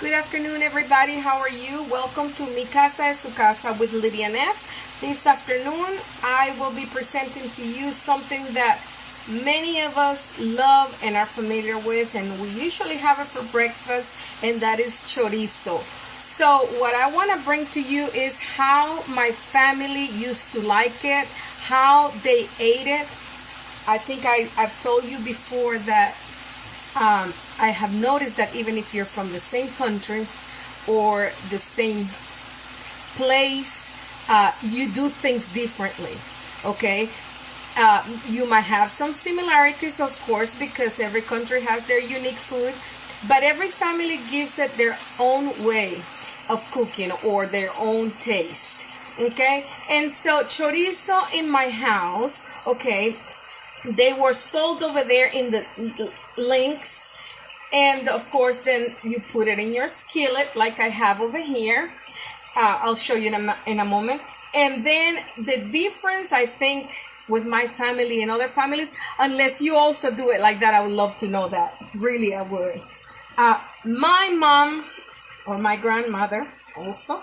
Good afternoon, everybody. How are you? Welcome to Mi Casa es Su Casa with Lydia Neff. This afternoon, I will be presenting to you something that many of us love and are familiar with, and we usually have it for breakfast, and that is chorizo. So, what I want to bring to you is how my family used to like it, how they ate it. I think I've told you before that I have noticed that even if you're from the same country or the same place, you do things differently. Okay, you might have some similarities, of course, because every country has their unique food, but every family gives it their own way of cooking or their own taste. Okay, and so chorizo in my house, okay, they were sold over there in the links, and of course then you put it in your skillet like I have over here. I'll show you in a moment. And then the difference, I think, with my family and other families, unless you also do it like that, I would love to know that. Really, I would. My mom or my grandmother also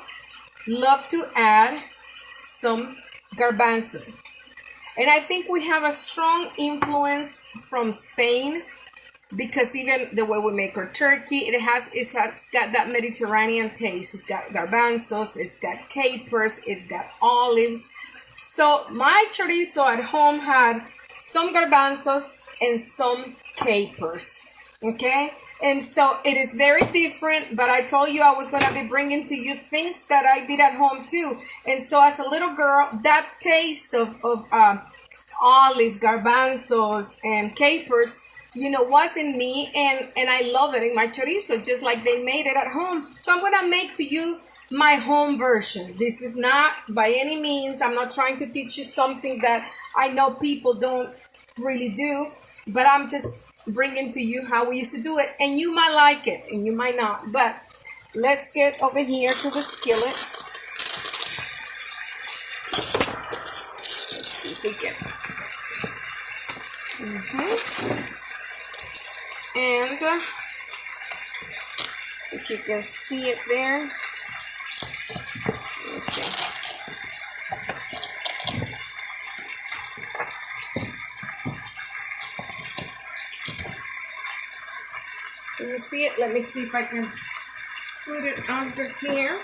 loved to add some garbanzo. And I think we have a strong influence from Spain, because even the way we make our turkey, it's got that Mediterranean taste. It's got garbanzos, it's got capers, it's got olives. So my chorizo at home had some garbanzos and some capers. Okay? And so it is very different, but I told you I was going to be bringing to you things that I did at home too. And so as a little girl, that taste of olives, garbanzos, and capers, was in me, and I love it in my chorizo, just like they made it at home. So I'm going to make to you my home version. This is not by any means, I'm not trying to teach you something that I know people don't really do, but I'm just bringing to you how we used to do it, and you might like it and you might not. But let's get over here to the skillet. Let's see if we can. And if you can see it there, let me see. Can you see it? Let me see if I can put it under here.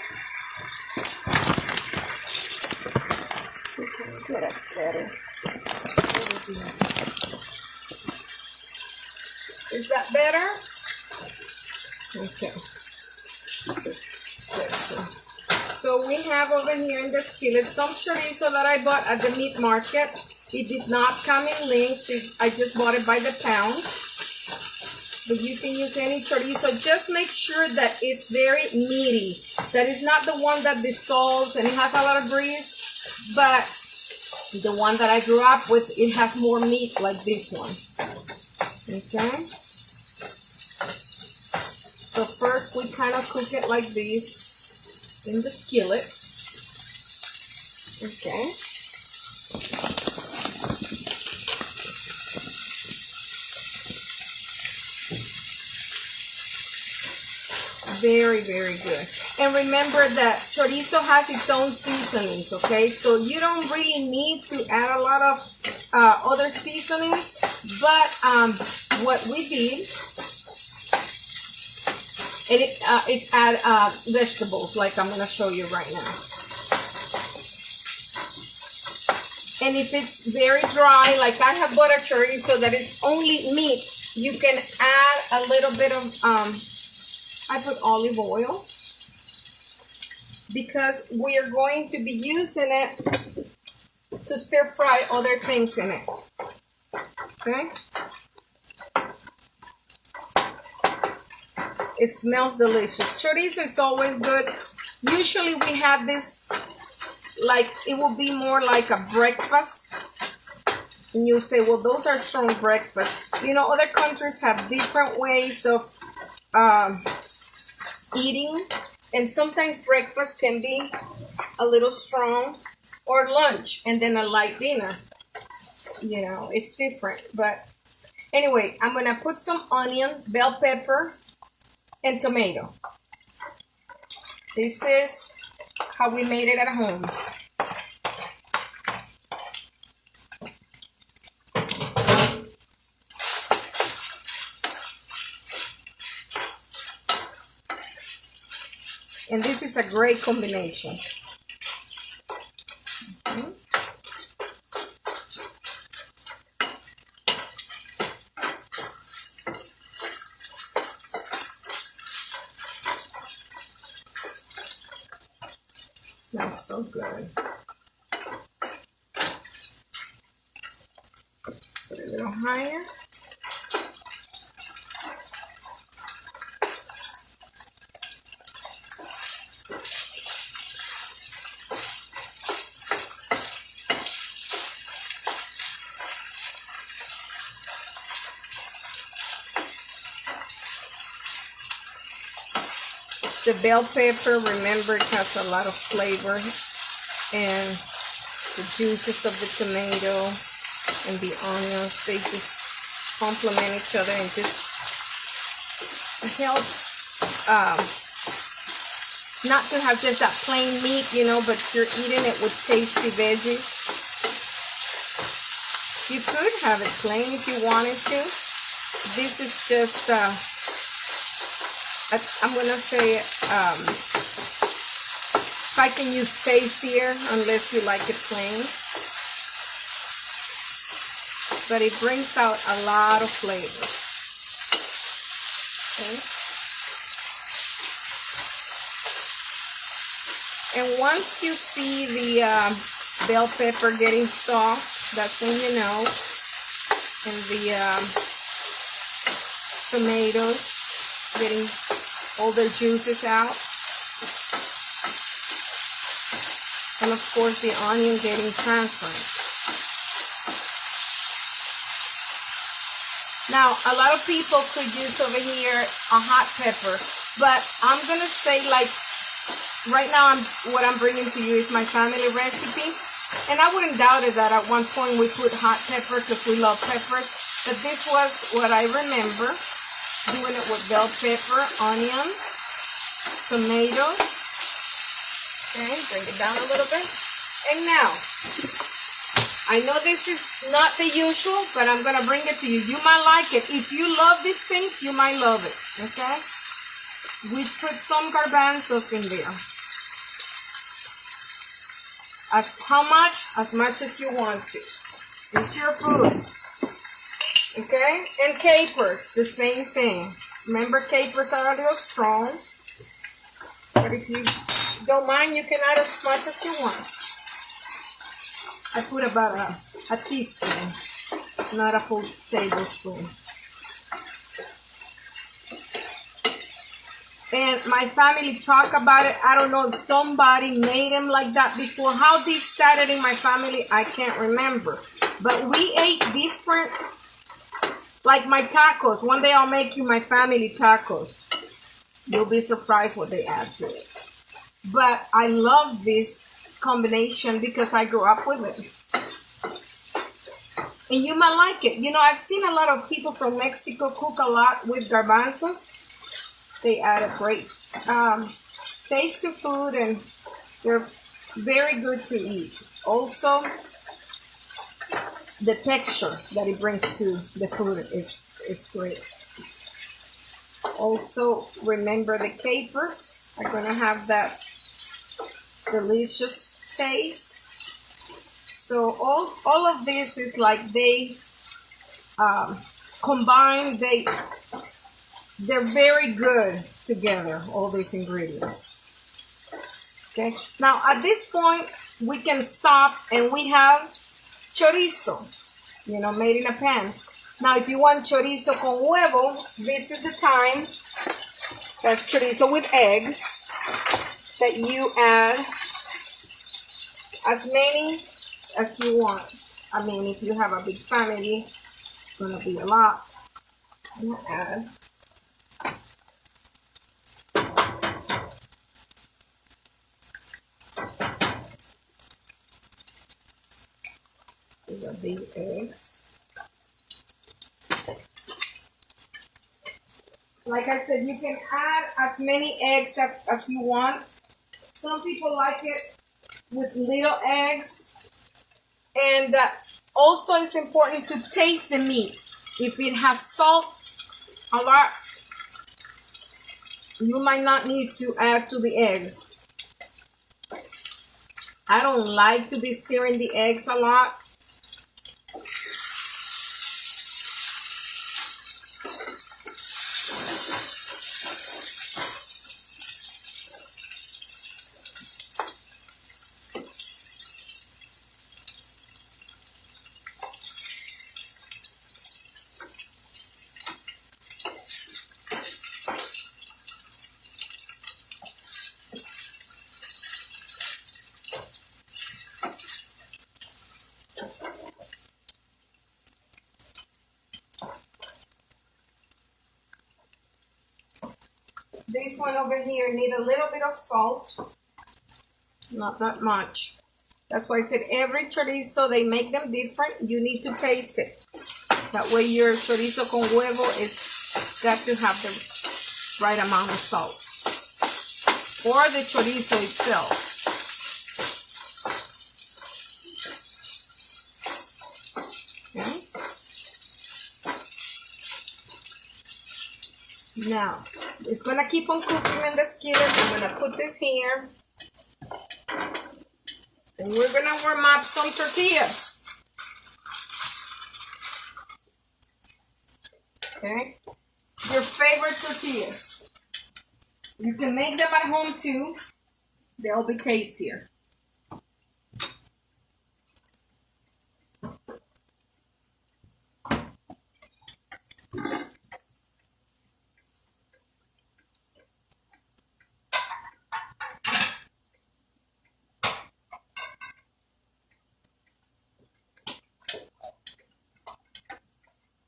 We can get it better. Is that better? Okay. Let's see. So we have over here in the skillet some chorizo that I bought at the meat market. It did not come in links. I just bought it by the pound. But you can use any chorizo. Just make sure that it's very meaty. That is not the one that dissolves and it has a lot of grease. But the one that I grew up with, it has more meat like this one. Okay. So first we kind of cook it like this in the skillet. Okay. Very, very good. And remember that chorizo has its own seasonings, okay? So you don't really need to add a lot of other seasonings, but what we did, it's add vegetables, like I'm going to show you right now. And if it's very dry, like I have bought a chorizo that is only meat, you can add a little bit of I put olive oil because we are going to be using it to stir fry other things in it. Okay? It smells delicious. Chorizo is always good. Usually we have this, like, it will be more like a breakfast. And you say, well, those are strong breakfasts. Other countries have different ways of eating, and sometimes breakfast can be a little strong, or lunch and then a light dinner. It's different. But anyway, I'm gonna put some onion, bell pepper, and tomato. This is how we made it at home. And this is a great combination. Smells so good. Put it a little higher. The bell pepper, remember, it has a lot of flavor, and the juices of the tomato and the onions, they just complement each other and just help not to have just that plain meat, you know, but you're eating it with tasty veggies. You could have it plain if you wanted to. This is just I'm gonna say if I can use tastier, unless you like it plain, but it brings out a lot of flavor. Okay. And once you see the bell pepper getting soft, that's when you know. And the tomatoes getting all their juices out, and of course the onion getting transferred. Now a lot of people could use over here a hot pepper, but I'm gonna say, like, right now what I'm bringing to you is my family recipe, and I wouldn't doubt it that at one point we put hot pepper because we love peppers, but this was what I remember. Doing it with bell pepper, onion, tomatoes. Okay, bring it down a little bit. And now, I know this is not the usual, but I'm going to bring it to you. You might like it. If you love these things, you might love it. Okay? We put some garbanzos in there. How much? As much as you want to. It's your food. Okay, and capers, the same thing. Remember, capers are a little strong, but if you don't mind, you can add as much as you want. I put about a teaspoon, not a full tablespoon. And my family talk about it. I don't know if somebody made them like that before. How these started in my family, I can't remember. But we ate different. Like my tacos. One day I'll make you my family tacos. You'll be surprised what they add to it. But I love this combination because I grew up with it. And you might like it. You know, I've seen a lot of people from Mexico cook a lot with garbanzos. They add a great taste to food, and they're very good to eat. Also, the texture that it brings to the food is great. Also, remember the capers are going to have that delicious taste. So all of this is like they combine, they're very good together, all these ingredients. Okay, now at this point we can stop, and we have chorizo, you know, made in a pan. Now if you want chorizo con huevo, this is the time. That's chorizo with eggs, that you add as many as you want. I mean, if you have a big family, it's gonna be a lot. I'm gonna add the big eggs. Like I said, you can add as many eggs as you want. Some people like it with little eggs. And also it's important to taste the meat. If it has salt a lot, you might not need to add to the eggs. I don't like to be stirring the eggs a lot. This one over here need a little bit of salt, not that much. That's why I said every chorizo, they make them different. You need to taste it. That way your chorizo con huevo is got to have the right amount of salt. Or the chorizo itself. Okay. Now, it's going to keep on cooking in the skillet. I'm going to put this here. And we're going to warm up some tortillas. Okay. Your favorite tortillas. You can make them at home too. They'll be tastier.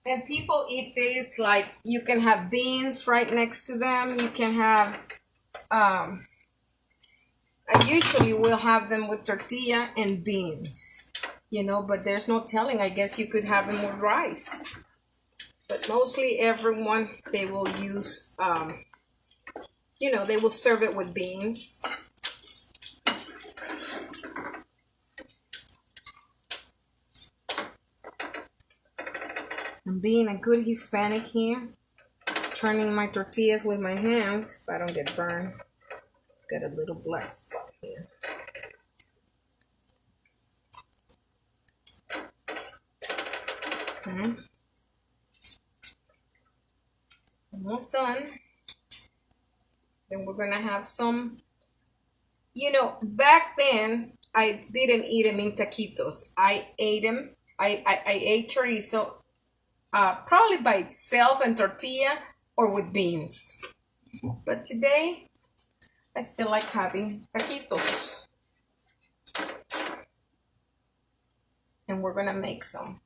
And people eat this like you can have beans right next to them. You can have, I usually will have them with tortilla and beans, you know, but there's no telling. I guess you could have them with rice. But mostly everyone, they will use, you know, they will serve it with beans. I'm being a good Hispanic here, turning my tortillas with my hands if I don't get burned. Got a little black spot here. Okay. Almost done. Then we're gonna have some, you know, back then I didn't eat them in taquitos. I ate them, I ate chorizo probably by itself and tortilla or with beans. But today, I feel like having taquitos. And we're gonna make some.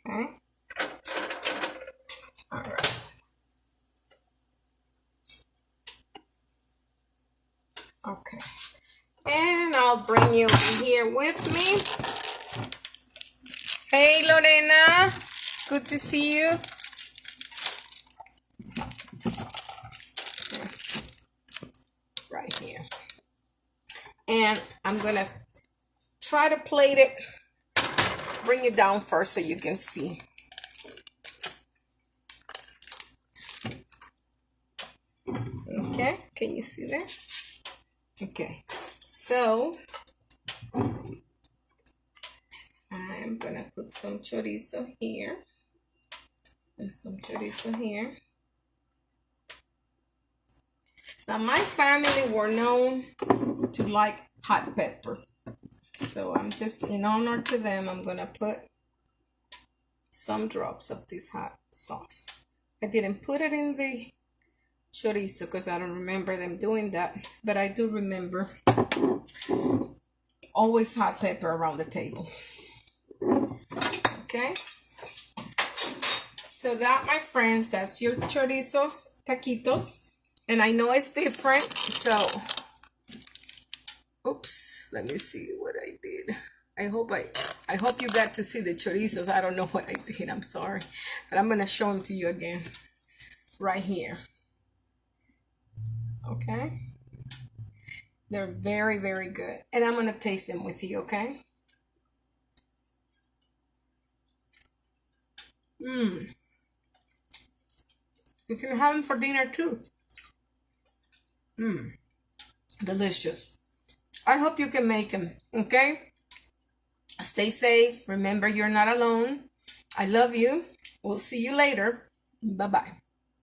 Okay. All right. Okay. And I'll bring you here with me. Hey, Lorena. Good to see you. Right here. And I'm going to try to plate it. Bring it down first so you can see. Okay. Can you see there? Okay. So, I'm going to put some chorizo here. And some chorizo here. Now, my family were known to like hot pepper. So, I'm just, in honor to them, I'm going to put some drops of this hot sauce. I didn't put it in the chorizo because I don't remember them doing that. But I do remember always hot pepper around the table. Okay. So that, my friends, that's your chorizos, taquitos. And I know it's different, so, oops, let me see what I did. I hope you got to see the chorizos. I don't know what I did. I'm sorry, but I'm gonna show them to you again right here. Okay, they're very, very good, and I'm gonna taste them with you. Okay. Mmm. You can have them for dinner too. Mmm. Delicious. I hope you can make them. Okay. Stay safe. Remember, you're not alone. I love you. We'll see you later. Bye bye.